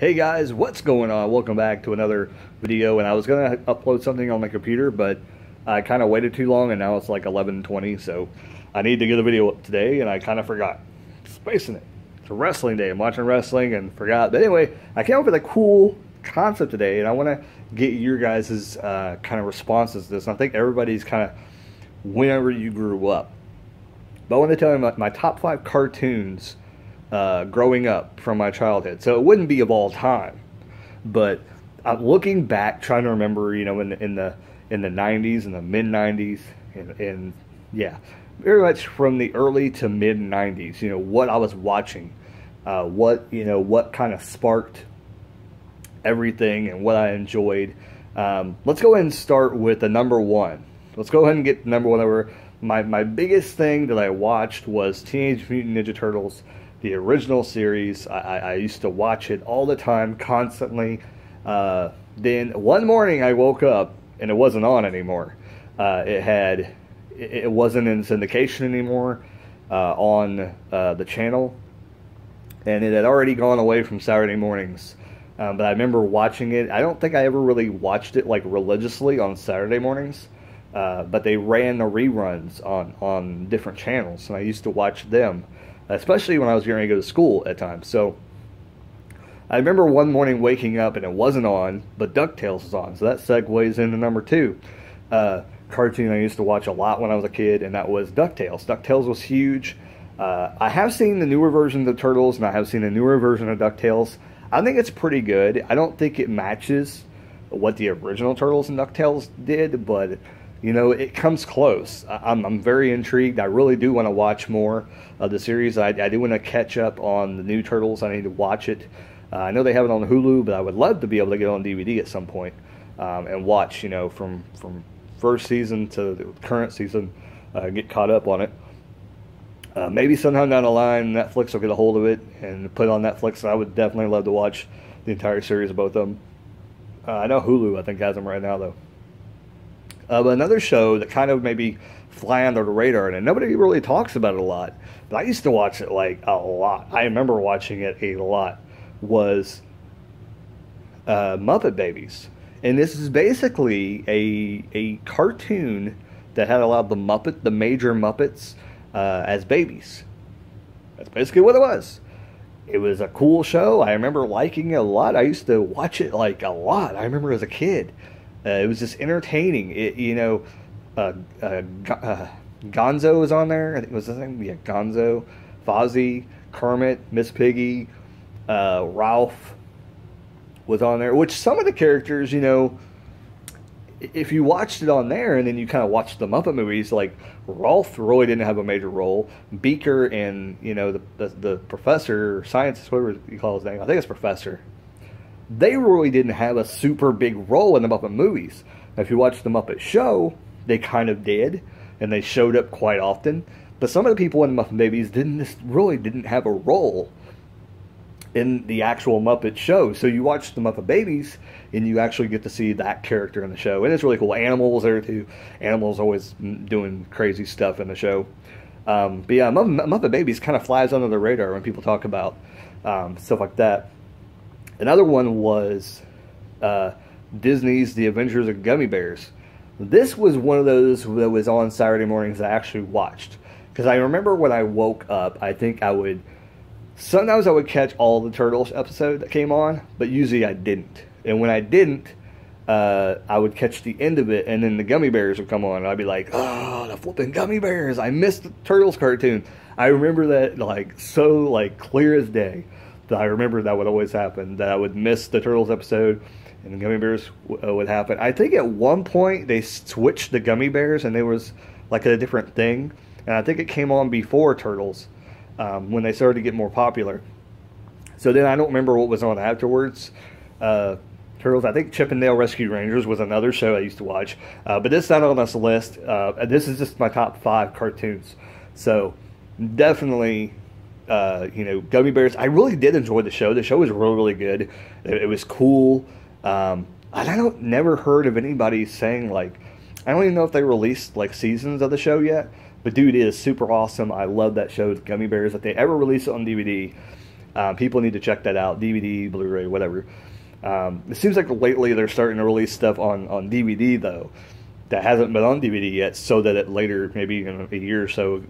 Hey guys, what's going on? Welcome back to another video. And I was gonna upload something on my computer, but I kind of waited too long, and now it's like 11:20, so I need to get a video up today, and I kind of forgot. Spacing it. It's a wrestling day. I'm watching wrestling and forgot. But anyway, I came up with a cool concept today, and I want to get your guys' kind of responses to this. And I think everybody's kind of whenever you grew up. But I want to tell you my top 5 cartoons growing up from my childhood. So it wouldn't be of all time, but I'm looking back, trying to remember, you know, in the 90s and the mid 90s, and yeah, very much from the early to mid 90s. You know what I was watching, what kind of sparked everything and what I enjoyed. Let's go ahead and start with the number one. Let's go ahead and get number one over. My biggest thing that I watched was Teenage Mutant Ninja Turtles, the original series. I used to watch it all the time, constantly. Then one morning I woke up and it wasn't on anymore. It wasn't in syndication anymore on the channel, and it had already gone away from Saturday mornings. But I remember watching it. I don't think I ever really watched it like religiously on Saturday mornings, but they ran the reruns on different channels, and I used to watch them, especially when I was getting ready to go to school at times. So I remember one morning waking up and it wasn't on, but DuckTales was on. So that segues into number 2. Cartoon I used to watch a lot when I was a kid, and that was DuckTales. DuckTales was huge. I have seen the newer version of the Turtles, and I have seen a newer version of DuckTales. I think it's pretty good. I don't think it matches what the original Turtles and DuckTales did, but you know, it comes close. I'm very intrigued. I really do want to watch more of the series. I do want to catch up on the new Turtles. I need to watch it. I know they have it on Hulu, but I would love to be able to get it on DVD at some point and watch, you know, from first season to the current season, get caught up on it. Maybe sometime down the line, Netflix will get a hold of it and put it on Netflix. I would definitely love to watch the entire series of both of them. I know Hulu, I think, has them right now, though. But another show that kind of maybe fly under the radar, and nobody really talks about it a lot, but I used to watch it like a lot. I remember watching it a lot, was Muppet Babies. And this is basically a cartoon that had a lot of the major Muppets as babies. That's basically what it was. It was a cool show. I remember liking it a lot. I used to watch it like a lot. I remember as a kid. It was just entertaining. Gonzo was on there. I think it was the thing. Yeah, Gonzo, Fozzie, Kermit, Miss Piggy, Ralph was on there. Which some of the characters, you know, if you watched it on there and then you kind of watched the Muppet movies, like Ralph really didn't have a major role. Beaker and, you know, the professor, or scientist, whatever you call his name, I think it's Professor. They really didn't have a super big role in the Muppet movies. Now, if you watch the Muppet Show, they kind of did, and they showed up quite often. But some of the people in the Muppet Babies really didn't have a role in the actual Muppet Show. So you watch the Muppet Babies, and you actually get to see that character in the show, and it's really cool. Animal was there too. Animal's always doing crazy stuff in the show. But yeah, Muppet Babies kind of flies under the radar when people talk about stuff like that. Another one was Disney's The Adventures of Gummy Bears. This was one of those that was on Saturday mornings that I actually watched. Because I remember when I woke up, I think sometimes I would catch all the Turtles episode that came on, but usually I didn't. And when I didn't, I would catch the end of it, and then the Gummy Bears would come on, and I'd be like, oh, the flipping Gummy Bears. I missed the Turtles cartoon. I remember that like clear as day. That I remember that would always happen, that I would miss the Turtles episode and the Gummy Bears would happen. I think at one point they switched the Gummy Bears and there was like a different thing. And I think it came on before Turtles when they started to get more popular. So then I don't remember what was on afterwards. Turtles, I think Chip 'n Dale Rescue Rangers was another show I used to watch. But this is not on this list. This is just my top 5 cartoons. So definitely... you know, Gummy Bears. I really did enjoy the show. The show was really, really good. It was cool. And I never heard of anybody saying, like, I don't even know if they released like seasons of the show yet. But dude, it is super awesome. I love that show, Gummy Bears. If they ever release it on DVD, People need to check that out. DVD, Blu-ray, whatever. It seems like lately they're starting to release stuff on DVD though that hasn't been on DVD yet, so that it later, maybe in a year or so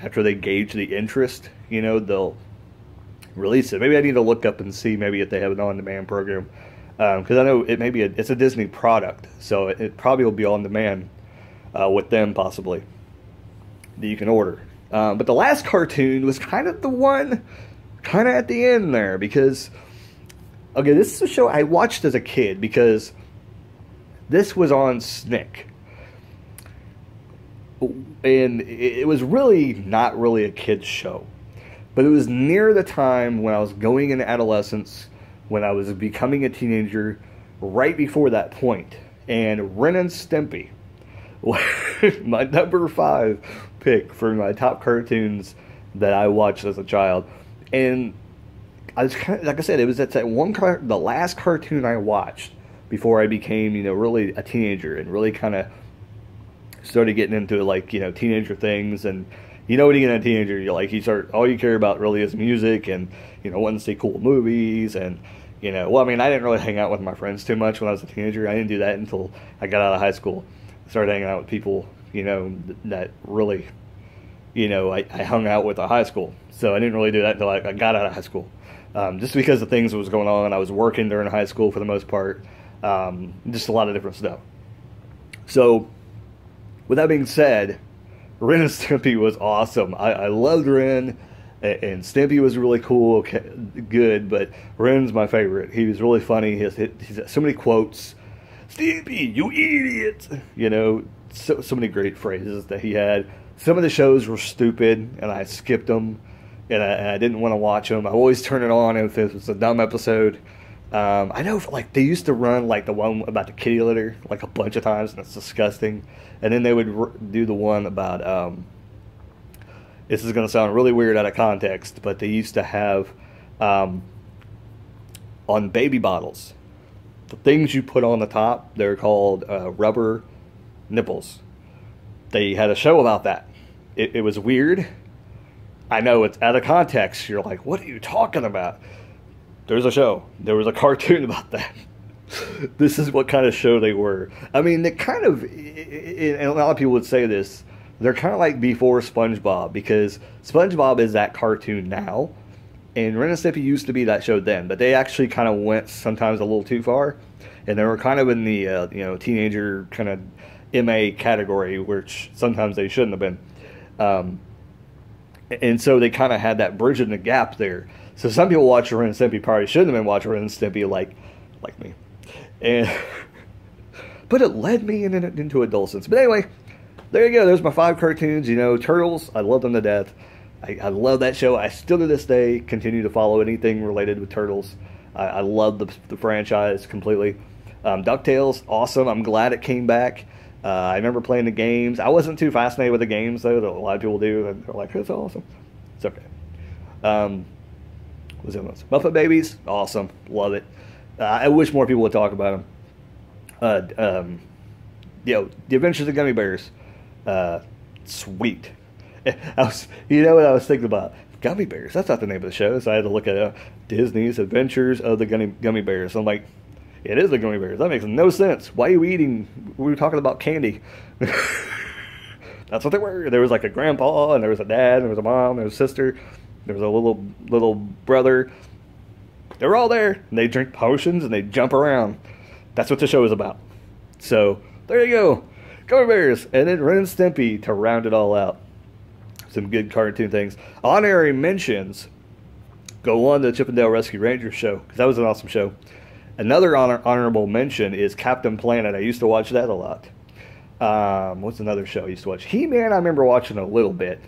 after they gauge the interest, they'll release it. Maybe I need to look up and see maybe if they have an on-demand program, because I know it's a Disney product, so it probably will be on demand with them possibly that you can order. But the last cartoon was kind of the one kind of at the end there, because okay, this is a show I watched as a kid because this was on SNCC. And it was really not really a kid's show. But it was near the time when I was going into adolescence, when I was becoming a teenager, right before that point. And Ren and Stimpy, my number 5 pick for my top cartoons that I watched as a child. And I was kind of, like I said, it was that the last cartoon I watched before I became, really a teenager and really kind of started getting into like, teenager things. And when you get a teenager, all you care about really is music and, wanting to see cool movies. And, I didn't really hang out with my friends too much when I was a teenager. I didn't do that until I got out of high school. I started hanging out with people, that really, I hung out with at high school. So I didn't really do that until I got out of high school. Just because of things that was going on. I was working during high school for the most part. Just a lot of different stuff. So, with that being said, Ren and Stimpy was awesome. I loved Ren, and Stimpy was really cool, good, but Ren's my favorite. He was really funny. He's got so many quotes. Stimpy, you idiot! So many great phrases that he had. Some of the shows were stupid, and I skipped them. And I didn't want to watch them. I always turn it on if it was a dumb episode. I know, they used to run the one about the kitty litter a bunch of times, and it's disgusting. And then they would do the one about this is going to sound really weird out of context, but they used to have on baby bottles, the things you put on the top, they're called rubber nipples. They had a show about that. It was weird. I know it's out of context. You're like, what are you talking about? There's a show. There was a cartoon about that. This is what kind of show they were. They kind of, and a lot of people would say this, they're kind of like before SpongeBob, because SpongeBob is that cartoon now, and Ren and Stimpy used to be that show then, but they actually kind of went sometimes a little too far, and they were kind of in the, teenager kind of MA category, which sometimes they shouldn't have been. And so they kind of had that bridging the gap there. So some people watching Ren and Stimpy probably shouldn't have been watching Ren and Stimpy like me. But it led me into adolescence. But anyway, there you go. There's my 5 cartoons. Turtles, I love them to death. I love that show. I still to this day continue to follow anything related with Turtles. I love the franchise completely. DuckTales, awesome. I'm glad it came back. I remember playing the games. I wasn't too fascinated with the games, though, that a lot of people do. And they're like, that's awesome. It's okay. What's the other ones? Muppet Babies, awesome. Love it. I wish more people would talk about them. The Adventures of Gummy Bears. Sweet. You know what I was thinking about? Gummy Bears. That's not the name of the show. So I had to look at Disney's Adventures of the Gummy Bears. I'm like, it is the Gummy Bears. That makes no sense. Why are you eating? We were talking about candy. That's what they were. There was a grandpa, and there was a dad, and there was a mom, there was a sister, there was a little brother. They were all there, and they drink potions, and they jump around. That's what the show is about. So, there you go. Gummy Bears. And then Ren and Stimpy to round it all out. Some good cartoon things. Honorary mentions go on the Chip 'n Dale Rescue Rangers show, because that was an awesome show. Another honorable mention is Captain Planet. I used to watch that a lot. What's another show I used to watch? He-Man I remember watching a little bit.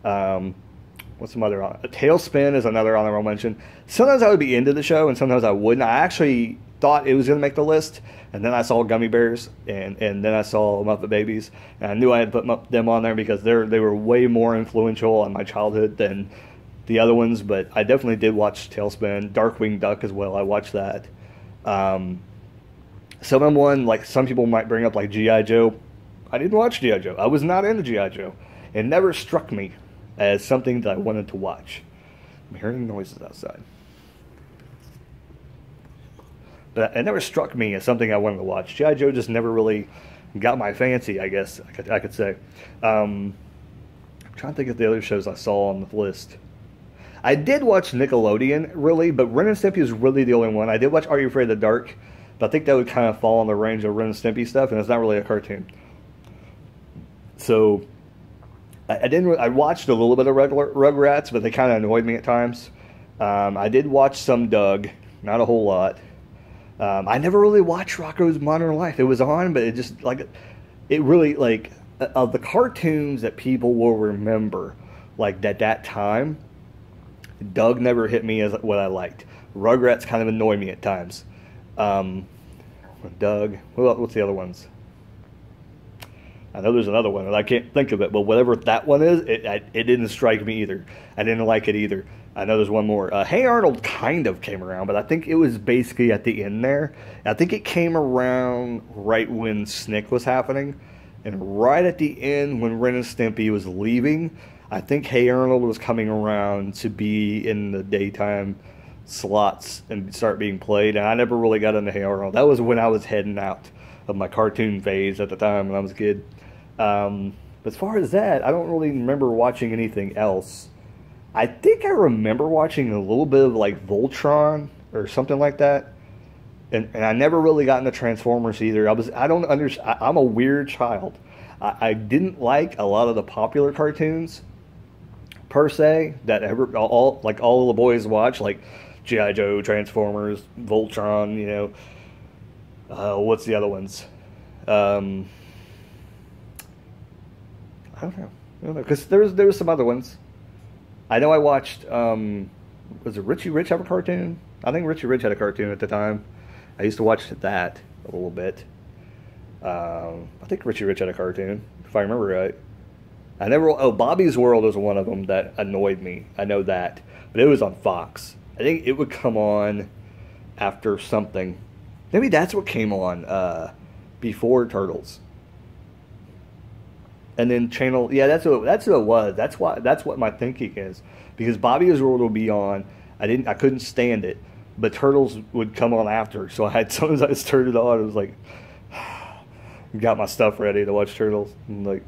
What's some other? Tailspin is another honorable mention. Sometimes I would be into the show, and sometimes I wouldn't. I actually thought it was going to make the list, and then I saw Gummy Bears, and then I saw Muppet Babies, and I knew I had to put them on there because they were way more influential on my childhood than the other ones. But I definitely did watch Tailspin, Darkwing Duck as well. I watched that. Some of them, some people might bring up G.I. Joe. I didn't watch G.I. Joe. I was not into G.I. Joe. It never struck me as something that I wanted to watch. I'm hearing noises outside. But it never struck me as something I wanted to watch. G.I. Joe just never really got my fancy, I guess I could say. I'm trying to think of the other shows I saw on the list. I did watch Nickelodeon, really, but Ren and Stimpy was really the only one. I did watch Are You Afraid of the Dark, but I think that would kind of fall in the range of Ren and Stimpy stuff, and it's not really a cartoon. So, I watched a little bit of regular Rugrats, but they kind of annoyed me at times. I did watch some Doug, not a whole lot. I never really watched Rocko's Modern Life. It was on, but it just, like, it really, like, of the cartoons that people will remember, like, at that time, Doug never hit me as what I liked. Rugrats kind of annoy me at times. Doug, what's the other ones? I know there's another one, and I can't think of it, but whatever that one is, it didn't strike me either. I didn't like it either. I know there's one more. Hey Arnold kind of came around, but I think it was basically at the end there. I think it came around right when Snick was happening, and right at the end when Ren and Stimpy was leaving, I think Hey Arnold was coming around to be in the daytime slots and start being played, and I never really got into Hey Arnold. That was when I was heading out of my cartoon phase at the time when I was a kid. But as far as that, I don't really remember watching anything else. I think I remember watching a little bit of like Voltron or something like that, and I never really got into Transformers either. I'm a weird child. I didn't like a lot of the popular cartoons per se that all the boys watch, like G.I. Joe, Transformers, Voltron. You know, what's the other ones? I don't know, because there was some other ones. I know I watched, was it Richie Rich have a cartoon? I think Richie Rich had a cartoon at the time. I used to watch that a little bit. I think Richie Rich had a cartoon, if I remember right. Bobby's World was one of them that annoyed me. I know that. But it was on Fox. I think it would come on after something. Maybe that's what came on before Turtles. And then channel, yeah, that's who it was. That's what my thinking is, because Bobby's World would be on. I couldn't stand it, but Turtles would come on after. So as soon as I just turned it on, it was like, got my stuff ready to watch Turtles, and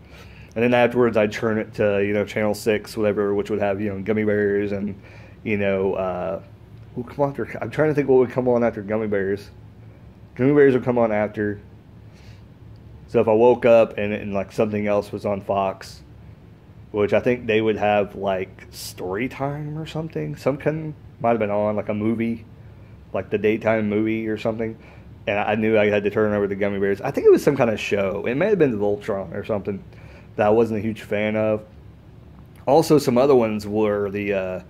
then afterwards I'd turn it to Channel 6, whatever, which would have Gummy Bears and come on after. I'm trying to think what would come on after Gummy Bears. Gummy Bears would come on after. So if I woke up and like something else was on Fox, which I think they would have like Story Time or something. Might have been on like a movie, like the daytime movie or something. And I knew I had to turn over to Gummy Bears. I think it was some kind of show. It may have been Voltron or something that I wasn't a huge fan of. Also, some other ones were the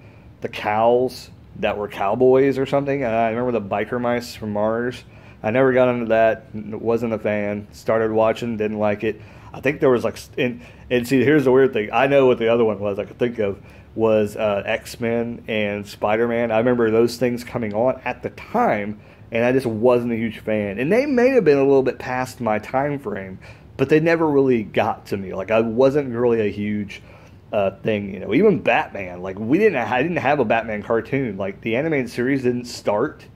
cows that were cowboys or something. I remember the Biker Mice from Mars. I never got into that. Wasn't a fan. Started watching, didn't like it. I think there was like, and see, here's the weird thing. I know what the other one was I could think of was X-Men and Spider-Man. I remember those things coming on at the time, and I just wasn't a huge fan. And they may have been a little bit past my time frame, but they never really got to me. Like, I wasn't really a huge thing, Even Batman, like I didn't have a Batman cartoon. Like, the animated series didn't start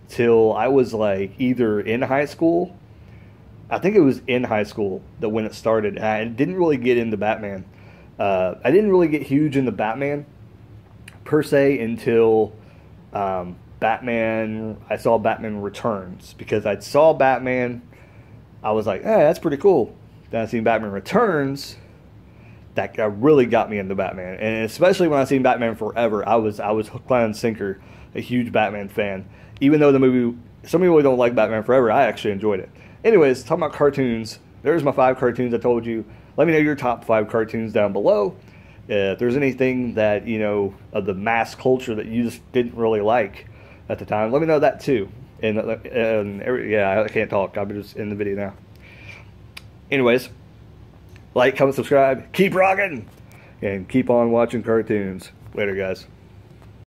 till I was like either in high school. I think it was in high school that when it started. I didn't really get into Batman. I didn't really get huge into Batman per se until I saw Batman Returns, because I saw Batman. I was like, hey, that's pretty cool. Then I seen Batman Returns. That really got me into Batman, and especially when I seen Batman Forever, I was hook, line, and sinker, a huge Batman fan. Even though the movie, some people don't like Batman Forever, I actually enjoyed it. Anyways, talking about cartoons, there's my 5 cartoons I told you. Let me know your top 5 cartoons down below. If there's anything that, of the mass culture that you just didn't really like at the time, let me know that too. Yeah, I can't talk. I'm just in the video now. Anyways, like, comment, subscribe, keep rocking, and keep on watching cartoons. Later, guys.